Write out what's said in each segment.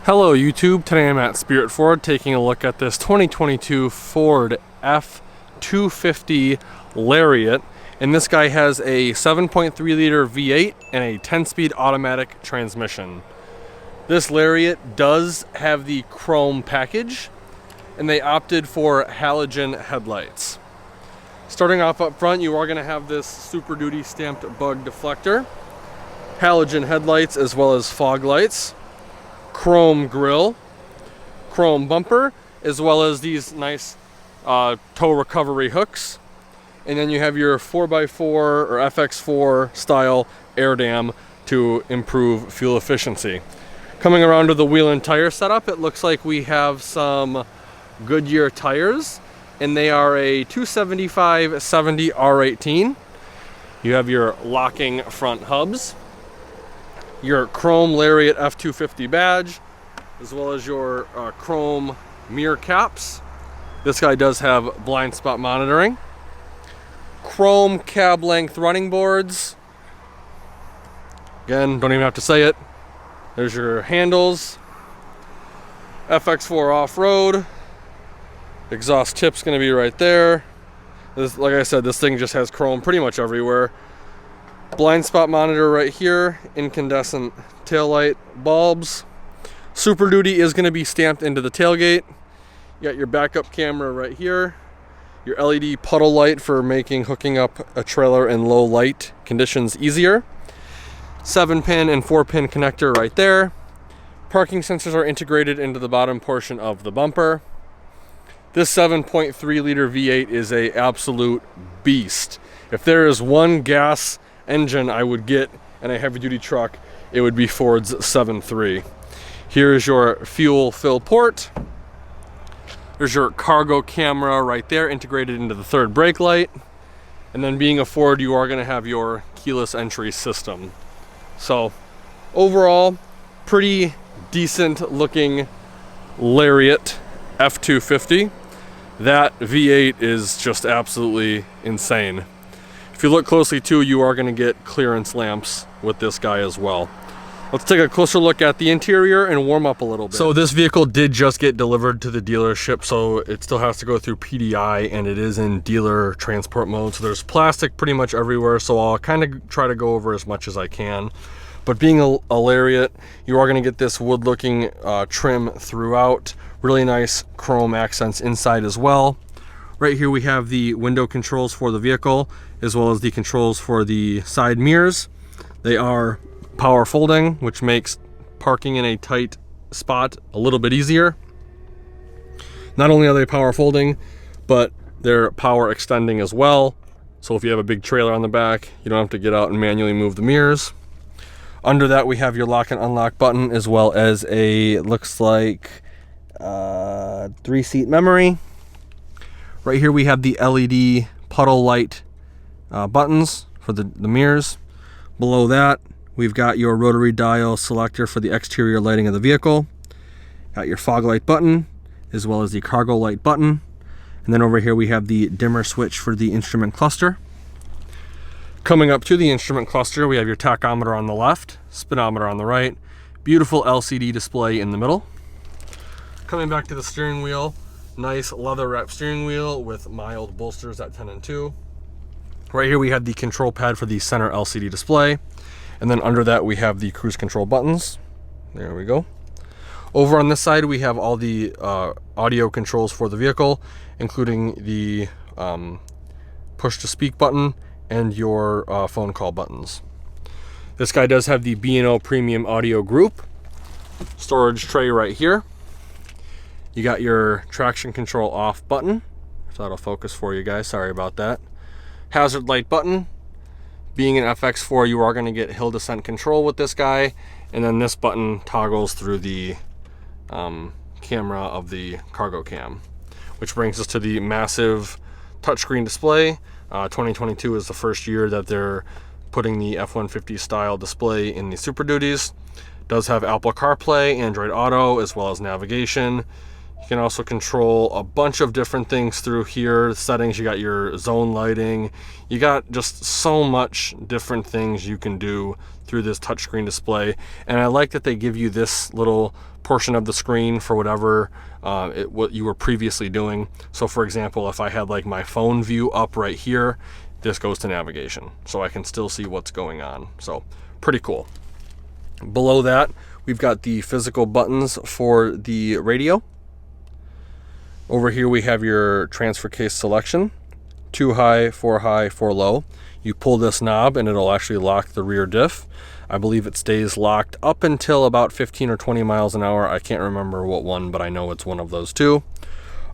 Hello YouTube, today I'm at Spirit Ford taking a look at this 2022 Ford F250 Lariat, and this guy has a 7.3 liter V8 and a 10-speed automatic transmission. This Lariat does have the chrome package, and they opted for halogen headlights. Starting off up front, you are going to have this Super Duty stamped bug deflector, halogen headlights as well as fog lights, chrome grille, chrome bumper, as well as these nice tow recovery hooks. And then you have your 4x4 or FX4 style air dam to improve fuel efficiency. Coming around to the wheel and tire setup, it looks like we have some Goodyear tires, and they are a 275/70 R18. You have your locking front hubs, your chrome Lariat F250 badge, as well as your chrome mirror caps. This guy does have blind spot monitoring. Chrome cab length running boards. Again, don't even have to say it. There's your handles. FX4 off-road. Exhaust tip's gonna be right there. This, like I said, this thing just has chrome pretty much everywhere. Blind spot monitor right here, incandescent taillight bulbs. Super Duty is going to be stamped into the tailgate. You got your backup camera right here, your LED puddle light for making hooking up a trailer in low light conditions easier. 7-pin and 4-pin connector right there. Parking sensors are integrated into the bottom portion of the bumper. This 7.3 liter V8 is a absolute beast. If there is one gas engine I would get in a heavy duty truck, it would be Ford's 7.3. Here is your fuel fill port. There's your cargo camera right there integrated into the third brake light. And then being a Ford, you are going to have your keyless entry system. So overall, pretty decent looking Lariat F250. That V8 is just absolutely insane. If you look closely too, you are going to get clearance lamps with this guy as well. Let's take a closer look at the interior and warm up a little bit. So this vehicle did just get delivered to the dealership, so it still has to go through PDI, and it is in dealer transport mode. So there's plastic pretty much everywhere, so I'll kind of try to go over as much as I can. But being a Lariat, you are going to get this wood looking trim throughout. Really nice chrome accents inside as well. Right here we have the window controls for the vehicle, as well as the controls for the side mirrors. They are power folding, which makes parking in a tight spot a little bit easier. Not only are they power folding, but they're power extending as well. So if you have a big trailer on the back, you don't have to get out and manually move the mirrors. Under that we have your lock and unlock button, as well as a, looks like 3-seat memory. Right here we have the LED puddle light buttons for the mirrors. Below that, we've got your rotary dial selector for the exterior lighting of the vehicle. Got your fog light button, as well as the cargo light button. And then over here we have the dimmer switch for the instrument cluster. Coming up to the instrument cluster, we have your tachometer on the left, speedometer on the right, beautiful LCD display in the middle. Coming back to the steering wheel, nice leather wrap steering wheel with mild bolsters at 10 and 2. Right here we have the control pad for the center LCD display. And then under that we have the cruise control buttons. There we go. Over on this side we have all the audio controls for the vehicle, including the push to speak button and your phone call buttons. This guy does have the B&O Premium Audio Group. Storage tray right here. You got your traction control off button, if that'll focus for you guys, sorry about that. Hazard light button. Being an FX4, you are going to get hill descent control with this guy, and then this button toggles through the camera of the cargo cam, which brings us to the massive touchscreen display. 2022 is the first year that they're putting the F-150 style display in the Super Duties. Does have Apple CarPlay, Android Auto, as well as navigation. You can also control a bunch of different things through here. Settings, you got your zone lighting. You got just so much different things you can do through this touchscreen display. And I like that they give you this little portion of the screen for whatever what you were previously doing. So for example, if I had like my phone view up right here, this goes to navigation, so I can still see what's going on. So pretty cool. Below that, we've got the physical buttons for the radio. Over here we have your transfer case selection, 2 high, 4 low. You pull this knob and it'll actually lock the rear diff. I believe it stays locked up until about 15 or 20 miles an hour. I can't remember what one, but I know it's one of those two.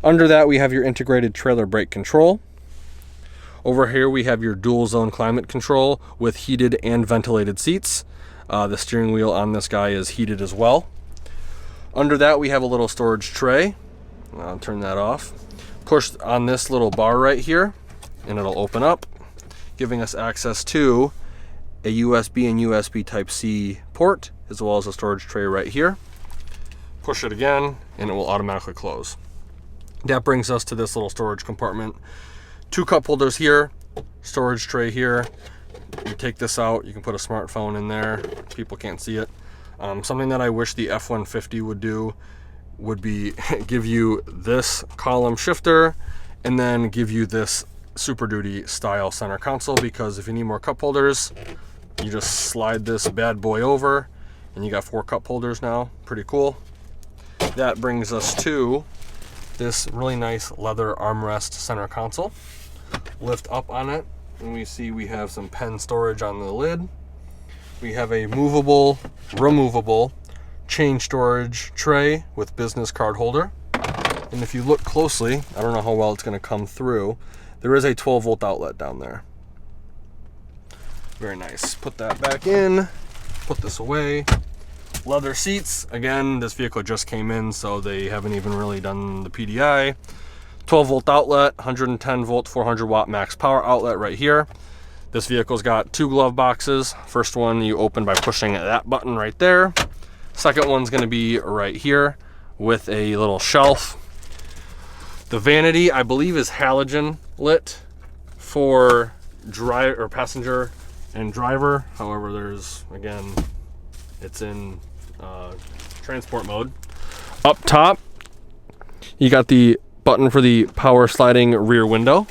Under that, we have your integrated trailer brake control. Over here, we have your dual zone climate control with heated and ventilated seats. The steering wheel on this guy is heated as well. Under that, we have a little storage tray. I'll turn that off. Push on this little bar right here, and it'll open up, giving us access to a USB and USB Type-C port, as well as a storage tray right here. Push it again, and it will automatically close. That brings us to this little storage compartment. 2 cup holders here, storage tray here. You take this out, you can put a smartphone in there. People can't see it. Something that I wish the F-150 would do would be give you this column shifter and then give you this Super Duty style center console, because if you need more cup holders, you just slide this bad boy over and you got 4 cup holders now. Pretty cool. That brings us to this really nice leather armrest center console. Lift up on it and we see we have some pen storage on the lid. We have a movable, removable chain storage tray with business card holder. And if you look closely, I don't know how well it's going to come through, there is a 12-volt outlet down there. Very nice. Put that back in, put this away. Leather seats. Again, this vehicle just came in, so they haven't even really done the PDI. 12-volt outlet, 110 volt, 400 watt max power outlet right here. This vehicle's got 2 glove boxes. First one you open by pushing that button right there. Second one's going to be right here with a little shelf. The vanity, I believe, is halogen lit for driver or passenger and driver. However, there's, again, it's in transport mode. Up top, you got the button for the power sliding rear window.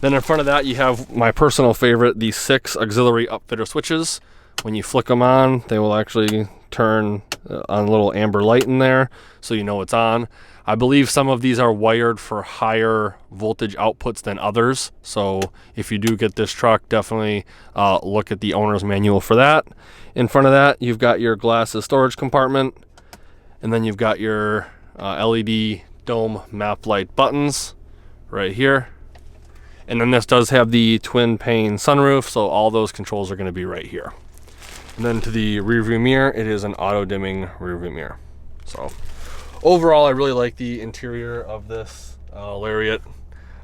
Then in front of that, you have my personal favorite, the 6 auxiliary upfitter switches. When you flick them on, they will actually turn on a little amber light in there, so you know it's on. I believe some of these are wired for higher voltage outputs than others, so if you do get this truck, definitely look at the owner's manual for that. In front of that, you've got your glasses storage compartment, and then you've got your LED dome map light buttons right here. And then this does have the twin pane sunroof, so all those controls are going to be right here. And then to the rear view mirror, it is an auto dimming rear view mirror. So overall, I really like the interior of this Lariat.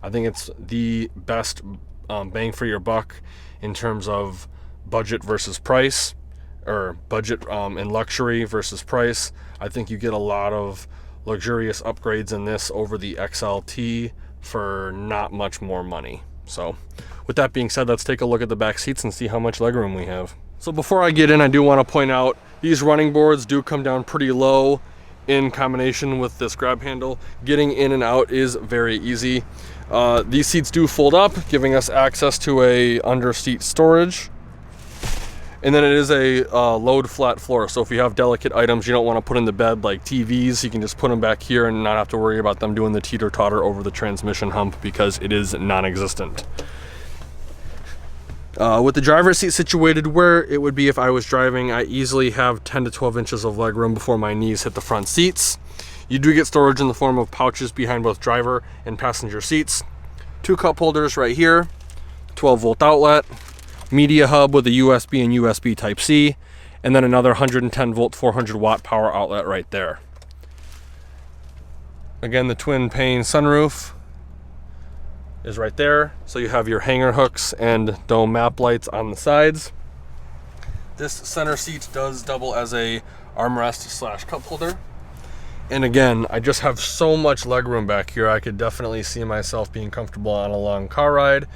I think it's the best bang for your buck in terms of budget versus price, or budget and luxury versus price. I think you get a lot of luxurious upgrades in this over the XLT for not much more money. So with that being said, let's take a look at the back seats and see how much legroom we have. So before I get in, I do want to point out these running boards do come down pretty low in combination with this grab handle. Getting in and out is very easy. These seats do fold up, giving us access to a under seat storage. And then it is a load flat floor, so if you have delicate items you don't want to put in the bed, like TVs, you can just put them back here and not have to worry about them doing the teeter-totter over the transmission hump, because it is non-existent. With the driver's seat situated where it would be if I was driving, I easily have 10 to 12 inches of leg room before my knees hit the front seats. You do get storage in the form of pouches behind both driver and passenger seats. 2 cup holders right here, 12-volt outlet, media hub with a USB and USB Type-C, and then another 110 volt 400 watt power outlet right there. Again, the twin pane sunroof is right there, so you have your hanger hooks and dome map lights on the sides. This center seat does double as a armrest / cup holder, and again, I just have so much legroom back here. I could definitely see myself being comfortable on a long car ride,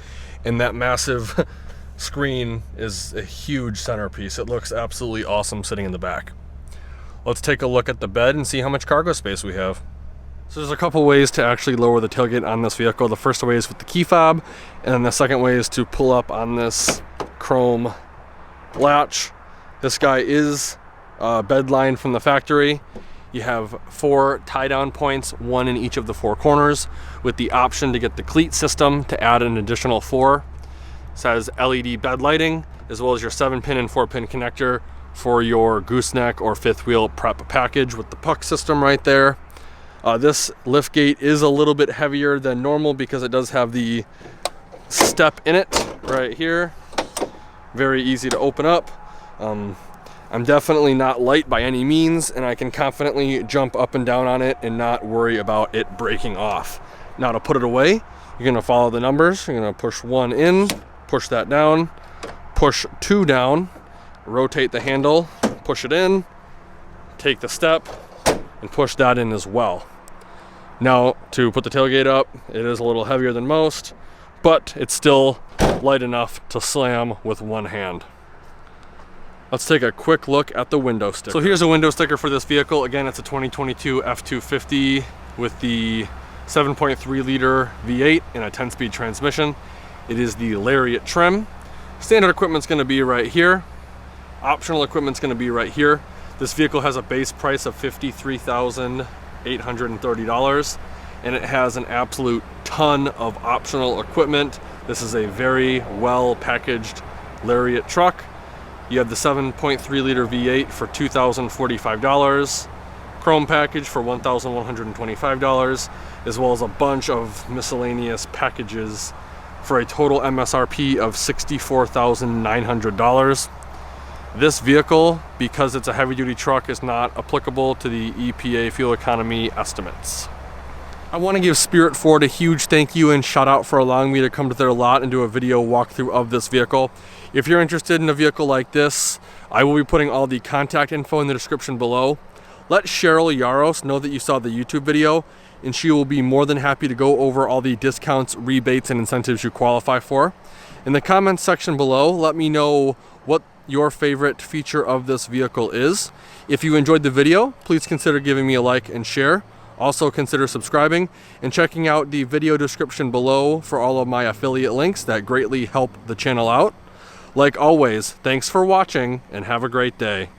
and that massive screen is a huge centerpiece. It looks absolutely awesome sitting in the back. Let's take a look at the bed and see how much cargo space we have. So there's a couple ways to actually lower the tailgate on this vehicle. The first way is with the key fob, and then the second way is to pull up on this chrome latch. This guy is bed lined from the factory. You have 4 tie-down points, 1 in each of the 4 corners, with the option to get the cleat system to add an additional 4. It says LED bed lighting, as well as your 7-pin and 4-pin connector for your gooseneck or fifth wheel prep package with the puck system right there. This lift gate is a little bit heavier than normal because it does have the step in it right here. Very easy to open up. I'm definitely not light by any means, and I can confidently jump up and down on it and not worry about it breaking off. Now to put it away, you're gonna follow the numbers. You're gonna push 1 in, push that down, push 2 down, rotate the handle, push it in, take the step, and push that in as well. Now to put the tailgate up, it is a little heavier than most, but it's still light enough to slam with one hand. Let's take a quick look at the window sticker. So here's a window sticker for this vehicle. Again, it's a 2022 F250 with the 7.3 liter V8 and a 10-speed transmission. It is the Lariat trim. Standard equipment's gonna be right here. Optional equipment's gonna be right here. This vehicle has a base price of $53,830, and it has an absolute ton of optional equipment. This is a very well packaged Lariat truck. You have the 7.3 liter V8 for $2,045, chrome package for $1,125, as well as a bunch of miscellaneous packages for a total MSRP of $64,900. This vehicle, because it's a heavy-duty truck, is not applicable to the EPA fuel economy estimates. I want to give Spirit Ford a huge thank you and shout out for allowing me to come to their lot and do a video walkthrough of this vehicle. If you're interested in a vehicle like this, I will be putting all the contact info in the description below. Let Cheryle Yaros know that you saw the YouTube video, and she will be more than happy to go over all the discounts, rebates, and incentives you qualify for. In the comments section below, let me know what your favorite feature of this vehicle is. If you enjoyed the video, please consider giving me a like and share. Also consider subscribing and checking out the video description below for all of my affiliate links that greatly help the channel out. Like always, thanks for watching and have a great day.